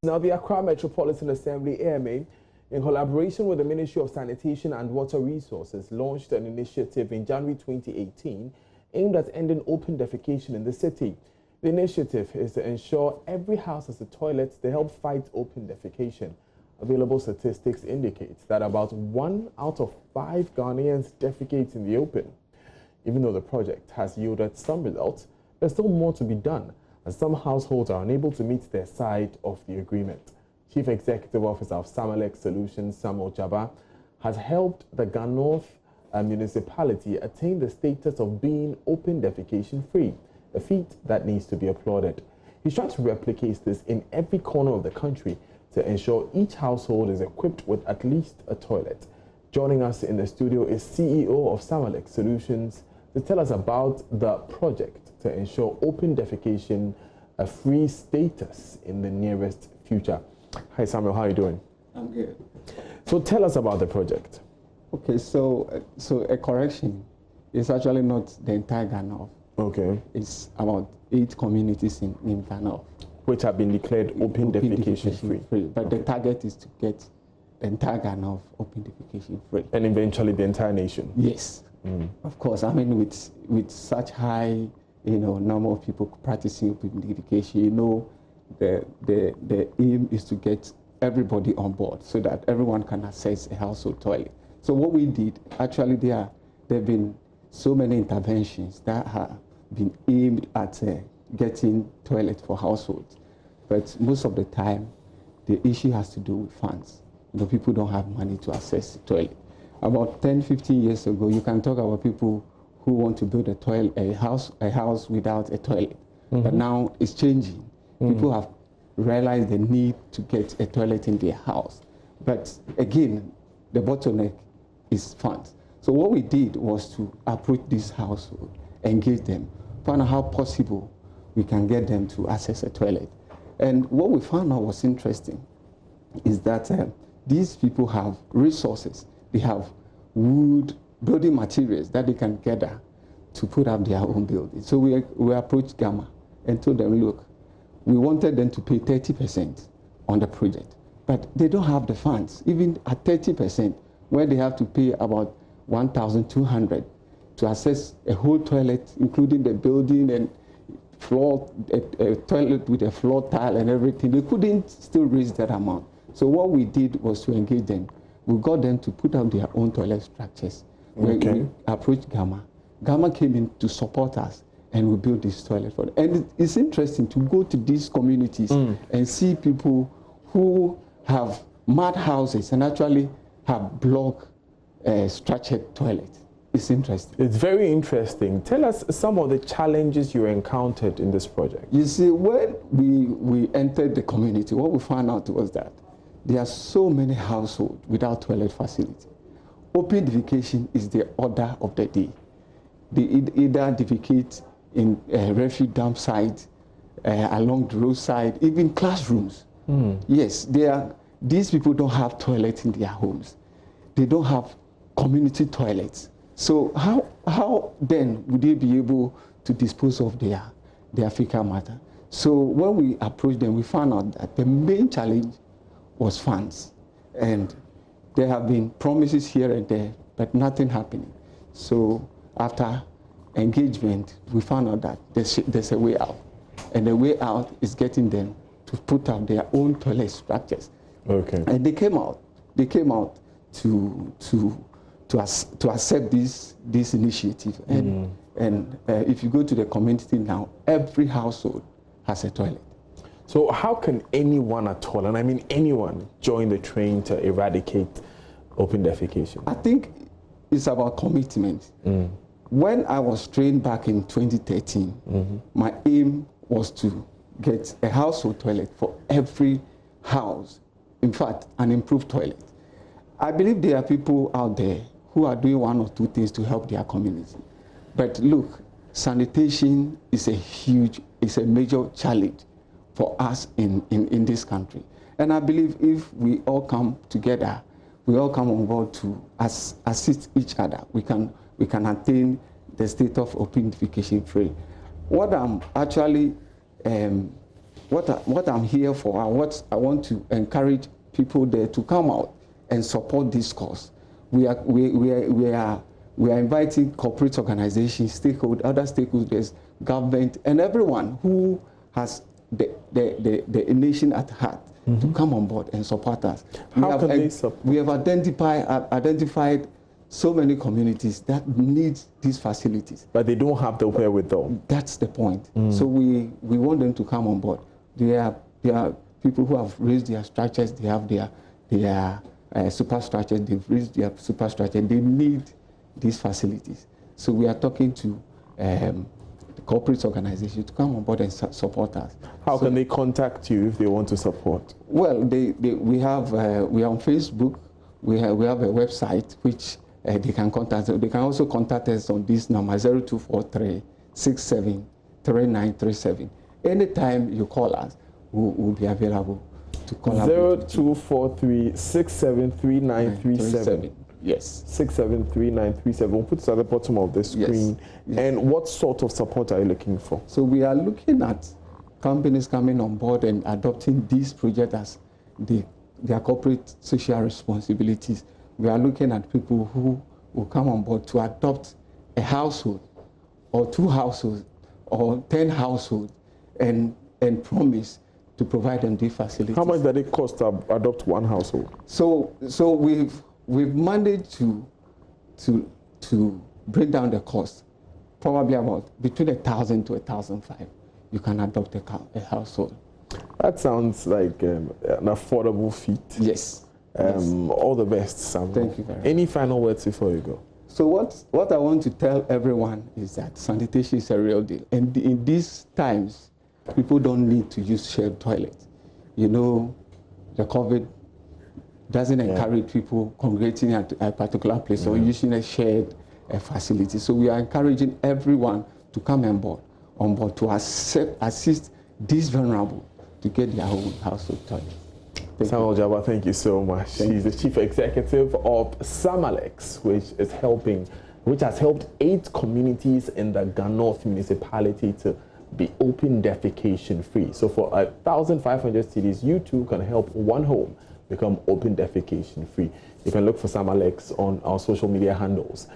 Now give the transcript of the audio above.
Now, the Accra Metropolitan Assembly, AMA, in collaboration with the Ministry of Sanitation and Water Resources, launched an initiative in January 2018 aimed at ending open defecation in the city. The initiative is to ensure every house has a toilet to help fight open defecation. Available statistics indicate that about 1 out of 5 Ghanaians defecate in the open. Even though the project has yielded some results, there's still more to be done, as some households are unable to meet their side of the agreement. Chief Executive Officer of Samalek Solutions, Samuel Jaba, has helped the Ghanaian municipality attain the status of being open defecation free, a feat that needs to be applauded. He's trying to replicate this in every corner of the country to ensure each household is equipped with at least a toilet. Joining us in the studio is CEO of Samalek Solutions to tell us about the project to ensure open defecation a free status in the nearest future. Hi Samuel, how are you doing? I'm good. So tell us about the project. Okay, so a correction is actually not the entire Ghana. Okay. It's about 8 communities in Ghana, which have been declared open defecation free. But okay, the target is to get the entire Ghana open defecation free. And eventually the entire nation? Yes. Of course, I mean with such high number of people practicing open defecation, the aim is to get everybody on board so that everyone can access a household toilet. So what we did, actually there have been so many interventions that have been aimed at getting toilet for households. But most of the time, the issue has to do with funds. People don't have money to access the toilet. About 10, 15 years ago, you can talk about people who want to build a house without a toilet. But now it's changing. People have realized the need to get a toilet in their house. But again, the bottleneck is funds. So what we did was to approach this household, engage them, find out how possible we can get them to access a toilet. And what we found out was interesting is that these people have resources. They have wood, building materials that they can gather to put up their own building. So we approached Gamma and told them, look, we wanted them to pay 30% on the project, but they don't have the funds, even at 30%, where they have to pay about 1,200 to access a whole toilet, including the building and floor, a toilet with a floor tile and everything. They couldn't still raise that amount. So what we did was to engage them. We got them to put up their own toilet structures. Okay. We approached Gamma. Gamma came in to support us, and we built this toilet for them. And it's interesting to go to these communities and see people who have mud houses and actually have block structured toilets. It's interesting. It's very interesting. Tell us some of the challenges you encountered in this project. You see, when we entered the community, what we found out was that there are so many households without toilet facility. Open defecation is the order of the day. They either defecate in refuse dump sites, along the roadside, even classrooms. Yes, these people don't have toilets in their homes. They don't have community toilets. So how then would they be able to dispose of their fecal matter? So when we approached them, we found out that the main challenge was funds. And there have been promises here and there, but nothing happening. So after engagement, we found out that there's a way out. And the way out is getting them to put up their own toilet structures. Okay. And they came out to accept this initiative. And if you go to the community now, every household has a toilet. So how can anyone at all, and I mean anyone, join the train to eradicate open defecation? I think it's about commitment. When I was trained back in 2013, my aim was to get a household toilet for every house. In fact, an improved toilet. I believe there are people out there who are doing 1 or 2 things to help their community. But look, sanitation is a major challenge for us in this country. And I believe if we all come together, we all come on board to assist each other, we can attain the state of open defecation free. What I'm actually what I'm here for, and what I want to encourage people there to come out and support this cause. We are inviting corporate organizations, other stakeholders, government, and everyone who has the nation at heart to come on board and support us. How can they support? We have identified so many communities that need these facilities. But they don't have the wherewithal. That's the point. So we want them to come on board. There are people who have raised their structures, they have their superstructures, they've raised their superstructure, they need these facilities. So we are talking to the corporate organizations to come on board and support us. How can they contact you if they want to support? Well, we are on Facebook. We have a website which they can contact us. They can also contact us on this number 0243 67 3937. Anytime you call us, we'll be available to collaborate. 0243 67 3937. Yes. 673937. We'll put it at the bottom of the screen. Yes. And what sort of support are you looking for? So we are looking at companies coming on board and adopting this project as their corporate social responsibilities. We are looking at people who will come on board to adopt a household or 2 households or 10 households and promise to provide them these facilities. How much does it cost to adopt 1 household? So we've managed to bring down the cost, probably about between 1,000 to 1,500. You can adopt a household. That sounds like an affordable feat. Yes. All the best, Samuel. Thank you very much. Any final words before you go? So what I want to tell everyone is that sanitation is a real deal. And in these times, people don't need to use shared toilets. You know, the COVID doesn't encourage people congregating at a particular place or using a shared facility. So we are encouraging everyone to come on board to assist these vulnerable to get their own household toilet. Samuel Jabba, thank you so much. He's the chief executive of Samalex, which has helped 8 communities in the Ghanorth municipality to be open defecation free. So for 1,500 cedis, you too can help 1 home become open defecation free. You can look for Samalex on our social media handles.